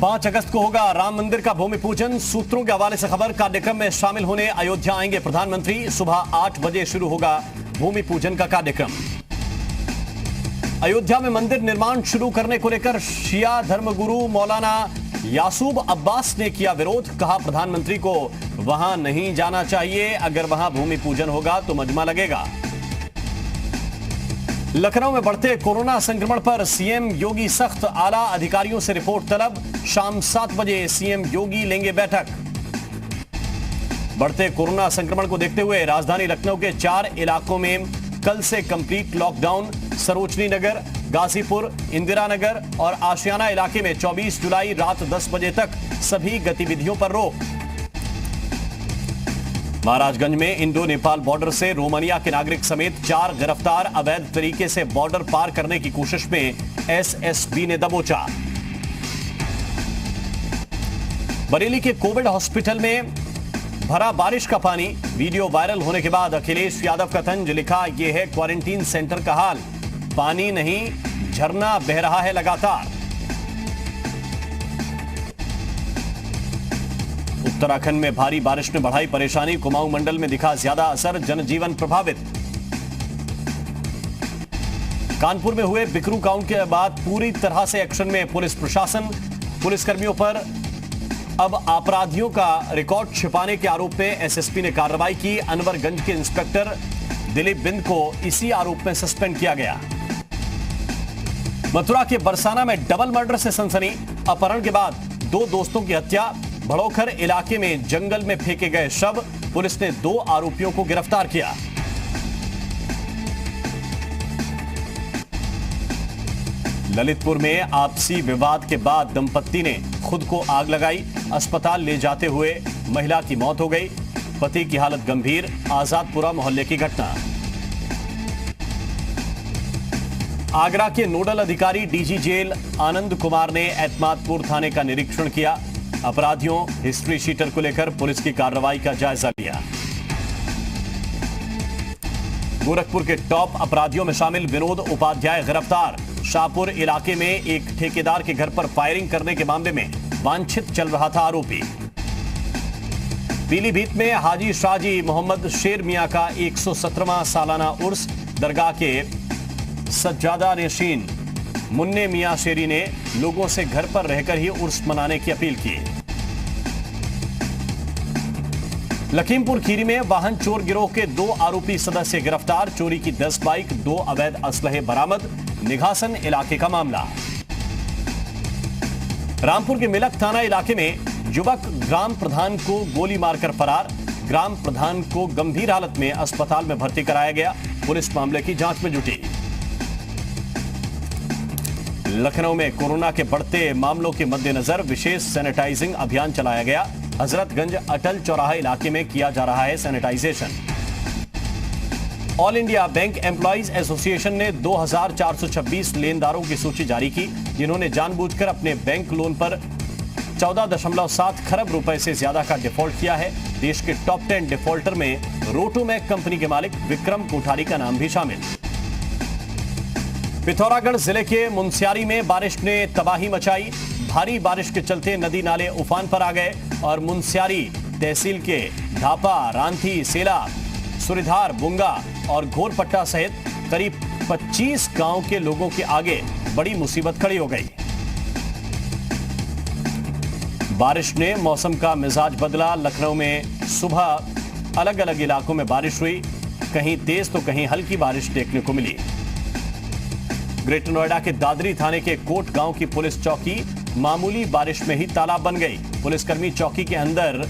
5 अगस्त को होगा राम मंदिर का भूमि पूजन। सूत्रों के हवाले से खबर, कार्यक्रम में शामिल होने अयोध्या आएंगे प्रधानमंत्री। सुबह 8 बजे शुरू होगा भूमि पूजन का कार्यक्रम। अयोध्या में मंदिर निर्माण शुरू करने को लेकर शिया धर्मगुरु मौलाना यासूब अब्बास ने किया विरोध। कहा, प्रधानमंत्री को वहां नहीं जाना चाहिए, अगर वहां भूमि पूजन होगा तो मजमा लगेगा। लखनऊ में बढ़ते कोरोना संक्रमण पर सीएम योगी सख्त, आला अधिकारियों से रिपोर्ट तलब। शाम 7 बजे सीएम योगी लेंगे बैठक। बढ़ते कोरोना संक्रमण को देखते हुए राजधानी लखनऊ के 4 इलाकों में कल से कंप्लीट लॉकडाउन। सरोजनी नगर, गाजीपुर, इंदिरा नगर और आशियाना इलाके में 24 जुलाई रात 10 बजे तक सभी गतिविधियों पर रोक। महाराजगंज में इंडो नेपाल बॉर्डर से रोमानिया के नागरिक समेत 4 गिरफ्तार। अवैध तरीके से बॉर्डर पार करने की कोशिश में एसएसबी ने दबोचा। बरेली के कोविड हॉस्पिटल में भरा बारिश का पानी, वीडियो वायरल होने के बाद अखिलेश यादव का तंज। लिखा, यह है क्वारंटीन सेंटर का हाल, पानी नहीं झरना बह रहा है लगातार। उत्तराखंड में भारी बारिश ने बढ़ाई परेशानी, कुमाऊं मंडल में दिखा ज्यादा असर, जनजीवन प्रभावित। कानपुर में हुए बिकरू कांड के बाद पूरी तरह से एक्शन में पुलिस प्रशासन। पुलिसकर्मियों पर अब अपराधियों का रिकॉर्ड छिपाने के आरोप में एसएसपी ने कार्रवाई की। अनवरगंज के इंस्पेक्टर दिलीप बिंद को इसी आरोप में सस्पेंड किया गया। मथुरा के बरसाना में डबल मर्डर से सनसनी, अपहरण के बाद 2 दोस्तों की हत्या। भड़ोखर इलाके में जंगल में फेंके गए शव, पुलिस ने 2 आरोपियों को गिरफ्तार किया। ललितपुर में आपसी विवाद के बाद दंपत्ति ने खुद को आग लगाई। अस्पताल ले जाते हुए महिला की मौत हो गई, पति की हालत गंभीर। आजादपुरा मोहल्ले की घटना। आगरा के नोडल अधिकारी डीजी जेल आनंद कुमार ने एतमादपुर थाने का निरीक्षण किया। अपराधियों हिस्ट्री शीटर को लेकर पुलिस की कार्रवाई का जायजा लिया। गोरखपुर के टॉप अपराधियों में शामिल विनोद उपाध्याय गिरफ्तार। शाहपुर इलाके में एक ठेकेदार के घर पर फायरिंग करने के मामले में वांछित चल रहा था आरोपी। पीलीभीत में हाजी शाहजी मोहम्मद शेर मियां का 117वां सालाना उर्स। दरगाह के सज्जादा नशीन मुन्ने मियां शेरी ने लोगों से घर पर रहकर ही उर्स मनाने की अपील की। लखीमपुर खीरी में वाहन चोर गिरोह के 2 आरोपी सदस्य गिरफ्तार। चोरी की 10 बाइक, 2 अवैध असलहे बरामद। निघासन इलाके का मामला। रामपुर के मिलक थाना इलाके में युवक ग्राम प्रधान को गोली मारकर फरार। ग्राम प्रधान को गंभीर हालत में अस्पताल में भर्ती कराया गया। पुलिस मामले की जांच में जुटी। लखनऊ में कोरोना के बढ़ते मामलों के मद्देनजर विशेष सैनिटाइजिंग अभियान चलाया गया। हजरतगंज अटल चौराहा इलाके में किया जा रहा है sanitization. All India bank employees association ने 2426 लेनदारों की सूची जारी की, जिन्होंने जानबूझकर अपने बैंक लोन पर 14.7 खरब रुपए से ज्यादा का डिफॉल्ट किया है। देश के टॉप 10 डिफॉल्टर में रोटोमैक कंपनी के मालिक विक्रम कोठारी का नाम भी शामिल। पिथौरागढ़ जिले के मुनस्यारी में बारिश ने तबाही मचाई। भारी बारिश के चलते नदी नाले उफान पर आ गए और मुनस्यारी तहसील के धापा, रांथी, सेला, सुरिधार, बुंगा और घोरपट्टा सहित करीब 25 गांव के लोगों के आगे बड़ी मुसीबत खड़ी हो गई। बारिश ने मौसम का मिजाज बदला। लखनऊ में सुबह अलग अलग इलाकों में बारिश हुई, कहीं तेज तो कहीं हल्की बारिश देखने को मिली। ग्रेटर नोएडा के दादरी थाने के कोट गांव की पुलिस चौकी मामूली बारिश में ही तालाब बन गई। पुलिसकर्मी चौकी के अंदर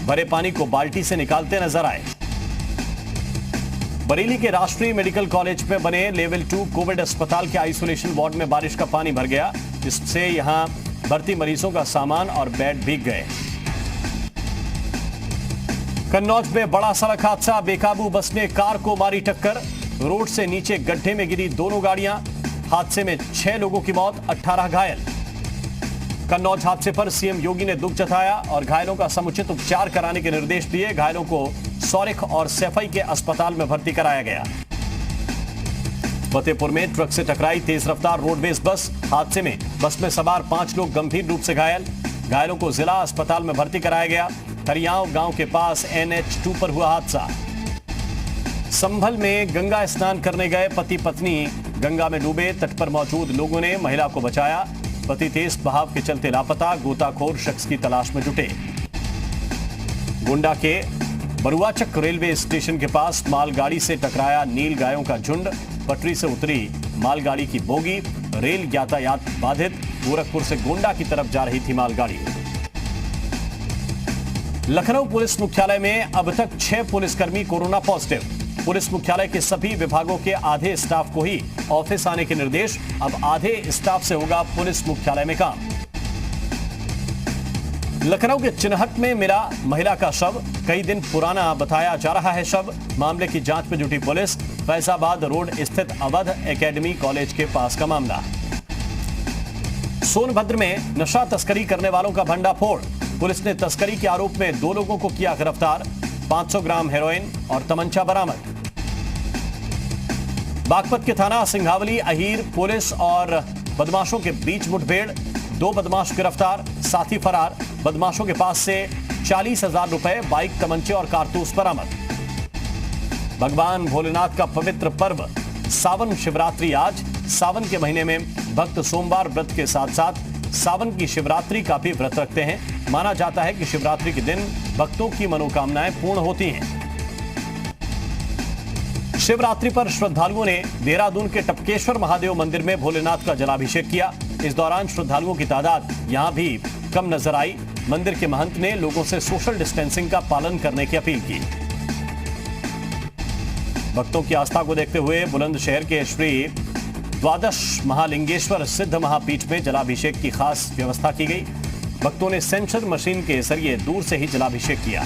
भरे पानी को बाल्टी से निकालते नजर आए। बरेली के राष्ट्रीय मेडिकल कॉलेज में बने लेवल 2 कोविड अस्पताल के आइसोलेशन वार्ड में बारिश का पानी भर गया, जिससे यहां भर्ती मरीजों का सामान और बेड भीग गए। कन्नौज में बड़ा सड़क हादसा, बेकाबू बस ने कार को मारी टक्कर। रोड से नीचे गड्ढे में गिरी दोनों गाड़ियां। हादसे में 6 लोगों की मौत, 18 घायल। कन्नौज हादसे पर सीएम योगी ने दुख जताया और घायलों का समुचित उपचार कराने के निर्देश दिए। घायलों को सौरिख और सैफई के अस्पताल में भर्ती कराया गया। फतेहपुर में ट्रक से टकराई तेज रफ्तार रोडवेज बस। हादसे में बस में सवार 5 लोग गंभीर रूप से घायल। घायलों को जिला अस्पताल में भर्ती कराया गया। थरियाव गांव के पास NH2 पर हुआ हादसा। संभल में गंगा स्नान करने गए पति पत्नी गंगा में डूबे। तट पर मौजूद लोगों ने महिला को बचाया। पति तेज बहाव के चलते लापता, गोताखोर शख्स की तलाश में जुटे। गोंडा के बरुआचक रेलवे स्टेशन के पास मालगाड़ी से टकराया नील गायों का झुंड। पटरी से उतरी मालगाड़ी की बोगी, रेल यातायात बाधित। गोरखपुर से गोंडा की तरफ जा रही थी मालगाड़ी। लखनऊ पुलिस मुख्यालय में अब तक 6 पुलिसकर्मी कोरोना पॉजिटिव। पुलिस मुख्यालय के सभी विभागों के आधे स्टाफ को ही ऑफिस आने के निर्देश। अब आधे स्टाफ से होगा पुलिस मुख्यालय में काम। लखनऊ के चिन्हट में मिला महिला का शव। कई दिन पुराना बताया जा रहा है शव। मामले की जांच में जुटी पुलिस। फैजाबाद रोड स्थित अवध एकेडमी कॉलेज के पास का मामला। सोनभद्र में नशा तस्करी करने वालों का भंडाफोड़। पुलिस ने तस्करी के आरोप में 2 लोगों को किया गिरफ्तार। 500 ग्राम हेरोइन और तमंचा बरामद। बागपत के थाना सिंघावली अहीर पुलिस और बदमाशों के बीच मुठभेड़। 2 बदमाश गिरफ्तार, साथी फरार। बदमाशों के पास से 40,000 रुपए, बाइक, तमंचे और कारतूस बरामद। भगवान भोलेनाथ का पवित्र पर्व सावन शिवरात्रि आज। सावन के महीने में भक्त सोमवार व्रत के साथ साथ सावन की शिवरात्रि का भी व्रत रखते हैं। माना जाता है कि शिवरात्रि के दिन भक्तों की मनोकामनाएं पूर्ण होती हैं। शिवरात्रि पर श्रद्धालुओं ने देहरादून के टपकेश्वर महादेव मंदिर में भोलेनाथ का जलाभिषेक किया। इस दौरान श्रद्धालुओं की तादाद यहां भी कम नजर आई। मंदिर के महंत ने लोगों से सोशल डिस्टेंसिंग का पालन करने की अपील की। भक्तों की आस्था को देखते हुए बुलंदशहर के श्री द्वादश महालिंगेश्वर सिद्ध महापीठ में जलाभिषेक की खास व्यवस्था की गई। भक्तों ने सेंसर मशीन के जरिए दूर से ही जलाभिषेक किया।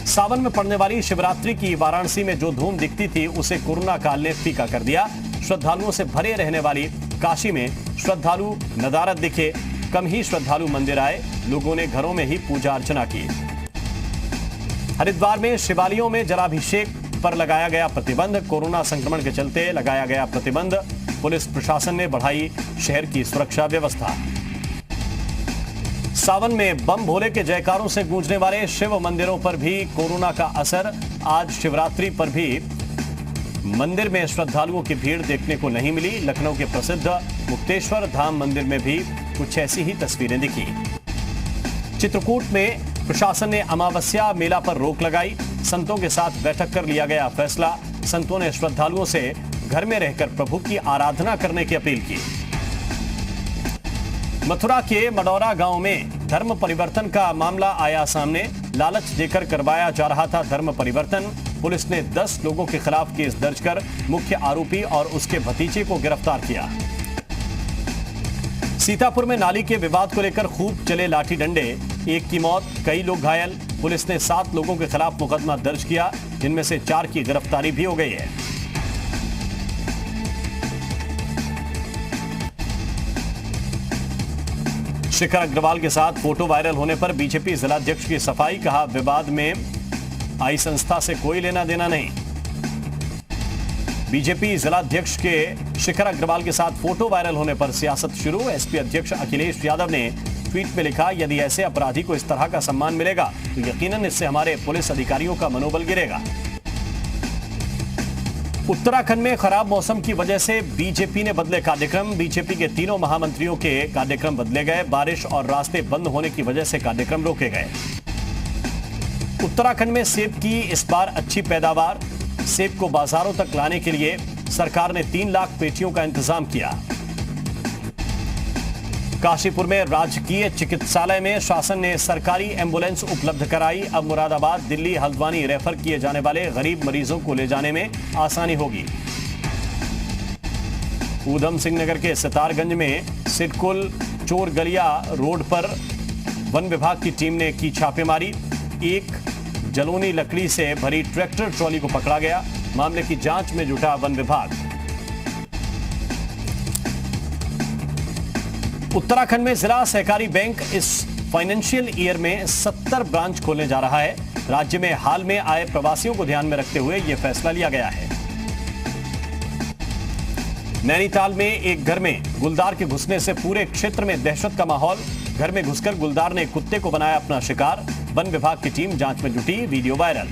सावन में पड़ने वाली शिवरात्रि की वाराणसी में जो धूम दिखती थी उसे कोरोना काल ने फीका कर दिया। श्रद्धालुओं से भरे रहने वाली काशी में श्रद्धालु नदारद दिखे। कम ही श्रद्धालु मंदिर आए। लोगों ने घरों में ही पूजा अर्चना की। हरिद्वार में शिवालयों में जलाभिषेक पर लगाया गया प्रतिबंध। कोरोना संक्रमण के चलते लगाया गया प्रतिबंध। पुलिस प्रशासन ने बढ़ाई शहर की सुरक्षा व्यवस्था। सावन में बम भोले के जयकारों से गूंजने वाले शिव मंदिरों पर भी कोरोना का असर। आज शिवरात्रि पर भी मंदिर में श्रद्धालुओं की भीड़ देखने को नहीं मिली। लखनऊ के प्रसिद्ध मुक्तेश्वर धाम मंदिर में भी कुछ ऐसी ही तस्वीरें दिखी। चित्रकूट में प्रशासन ने अमावस्या मेला पर रोक लगाई। संतों के साथ बैठक कर लिया गया फैसला। संतों ने श्रद्धालुओं से घर में रहकर प्रभु की आराधना करने की अपील की। मथुरा के मडौरा गांव में धर्म परिवर्तन का मामला आया सामने। लालच देकर करवाया जा रहा था धर्म परिवर्तन। पुलिस ने 10 लोगों के खिलाफ केस दर्ज कर मुख्य आरोपी और उसके भतीजे को गिरफ्तार किया। सीतापुर में नाली के विवाद को लेकर खूब चले लाठी डंडे। एक की मौत, कई लोग घायल। पुलिस ने 7 लोगों के खिलाफ मुकदमा दर्ज किया, जिनमें से 4 की गिरफ्तारी भी हो गई है। शिखर अग्रवाल के साथ फोटो वायरल होने पर बीजेपी जिलाध्यक्ष की सफाई। कहा, विवाद में आई संस्था से कोई लेना देना नहीं। बीजेपी जिलाध्यक्ष के शिखर अग्रवाल के साथ फोटो वायरल होने पर सियासत शुरू। एसपी अध्यक्ष अखिलेश यादव ने ट्वीट में लिखा, यदि ऐसे अपराधी को इस तरह का सम्मान मिलेगा तो यकीनन इससे हमारे पुलिस अधिकारियों का मनोबल गिरेगा। उत्तराखंड में खराब मौसम की वजह से बीजेपी ने बदले कार्यक्रम। बीजेपी के तीनों महामंत्रियों के कार्यक्रम बदले गए। बारिश और रास्ते बंद होने की वजह से कार्यक्रम रोके गए। उत्तराखंड में सेब की इस बार अच्छी पैदावार। सेब को बाजारों तक लाने के लिए सरकार ने 3 लाख पेटियों का इंतजाम किया। काशीपुर में राजकीय चिकित्सालय में शासन ने सरकारी एम्बुलेंस उपलब्ध कराई। अब मुरादाबाद, दिल्ली, हल्द्वानी रेफर किए जाने वाले गरीब मरीजों को ले जाने में आसानी होगी। ऊधम सिंह नगर के सितारगंज में सिडकुल चोरगलिया रोड पर वन विभाग की टीम ने की छापेमारी। एक जलोनी लकड़ी से भरी ट्रैक्टर ट्रॉली को पकड़ा गया। मामले की जांच में जुटा वन विभाग। उत्तराखंड में जिला सहकारी बैंक इस फाइनेंशियल ईयर में 70 ब्रांच खोलने जा रहा है। राज्य में हाल में आए प्रवासियों को ध्यान में रखते हुए यह फैसला लिया गया है। नैनीताल में एक घर में गुलदार के घुसने से पूरे क्षेत्र में दहशत का माहौल। घर में घुसकर गुलदार ने कुत्ते को बनाया अपना शिकार। वन विभाग की टीम जांच में जुटी, वीडियो वायरल।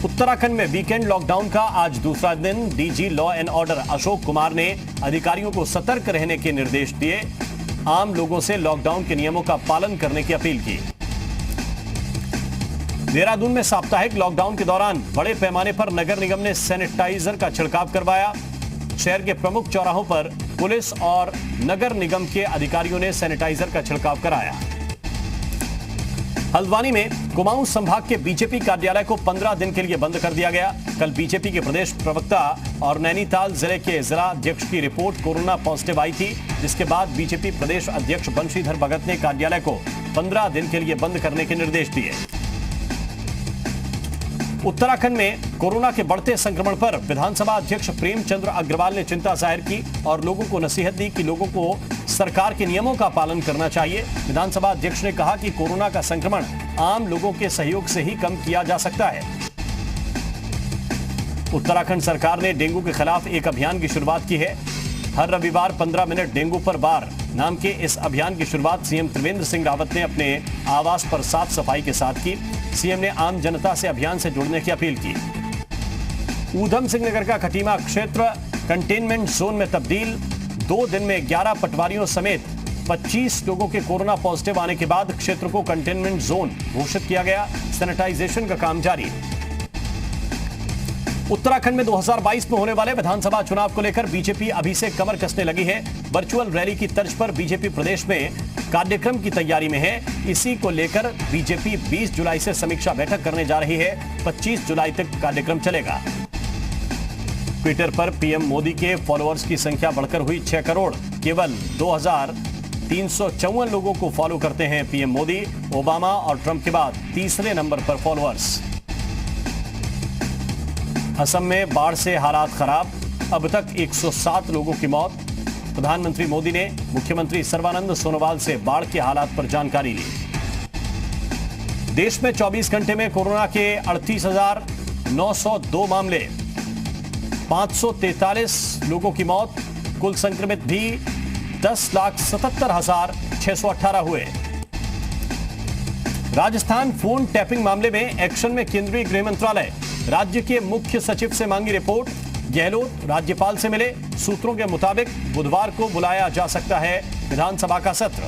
उत्तराखंड में वीकेंड लॉकडाउन का आज दूसरा दिन। DG law and order Ashok Kumar ने अधिकारियों को सतर्क रहने के निर्देश दिए। आम लोगों से लॉकडाउन के नियमों का पालन करने की अपील की। देहरादून में साप्ताहिक लॉकडाउन के दौरान बड़े पैमाने पर नगर निगम ने सैनिटाइजर का छिड़काव करवाया। शहर के प्रमुख चौराहों पर पुलिस और नगर निगम के अधिकारियों ने सैनिटाइजर का छिड़काव कराया। हल्द्वानी में कुमाऊं संभाग के बीजेपी कार्यालय को 15 दिन के लिए बंद कर दिया गया। कल बीजेपी के प्रदेश प्रवक्ता और नैनीताल जिले के जिला अध्यक्ष की रिपोर्ट कोरोना पॉजिटिव आई थी, जिसके बाद बीजेपी प्रदेश अध्यक्ष बंशीधर भगत ने कार्यालय को 15 दिन के लिए बंद करने के निर्देश दिए। उत्तराखंड में कोरोना के बढ़ते संक्रमण पर विधानसभा अध्यक्ष प्रेमचंद्र अग्रवाल ने चिंता जाहिर की और लोगों को नसीहत दी कि लोगों को सरकार के नियमों का पालन करना चाहिए। विधानसभा अध्यक्ष ने कहा कि कोरोना का संक्रमण आम लोगों के सहयोग से ही कम किया जा सकता है। उत्तराखंड सरकार ने डेंगू के खिलाफ एक अभियान की शुरुआत की है। हर रविवार 15 मिनट डेंगू पर बार नाम के इस अभियान की शुरुआत सीएम त्रिवेंद्र सिंह रावत ने अपने आवास पर साफ सफाई के साथ की। सीएम ने आम जनता से अभियान से जुड़ने की अपील की। ऊधम सिंह नगर का खटीमा क्षेत्र कंटेनमेंट जोन में तब्दील। 2 दिन में 11 पटवारियों समेत 25 लोगों के कोरोना पॉजिटिव आने के बाद क्षेत्र को कंटेनमेंट जोन घोषित किया गया। सैनिटाइजेशन का काम जारी। उत्तराखंड में 2022 में होने वाले विधानसभा चुनाव को लेकर बीजेपी अभी से कमर कसने लगी है। वर्चुअल रैली की तर्ज पर बीजेपी प्रदेश में कार्यक्रम की तैयारी में है। इसी को लेकर बीजेपी 20 जुलाई से समीक्षा बैठक करने जा रही है। 25 जुलाई तक कार्यक्रम चलेगा। ट्विटर पर पीएम मोदी के फॉलोअर्स की संख्या बढ़कर हुई 6 करोड़। केवल 2354 लोगों को फॉलो करते हैं पीएम मोदी। ओबामा और ट्रंप के बाद तीसरे नंबर पर फॉलोअर्स। असम में बाढ़ से हालात खराब। अब तक 107 लोगों की मौत। प्रधानमंत्री मोदी ने मुख्यमंत्री सर्बानंद सोनोवाल से बाढ़ के हालात पर जानकारी ली। देश में 24 घंटे में कोरोना के 38,902 मामले, 543 लोगों की मौत। कुल संक्रमित भी 10,77,618 हुए। राजस्थान फोन टैपिंग मामले में एक्शन में केंद्रीय गृह मंत्रालय। राज्य के मुख्य सचिव से मांगी रिपोर्ट। गहलोत राज्यपाल से मिले। सूत्रों के मुताबिक बुधवार को बुलाया जा सकता है विधानसभा का सत्र।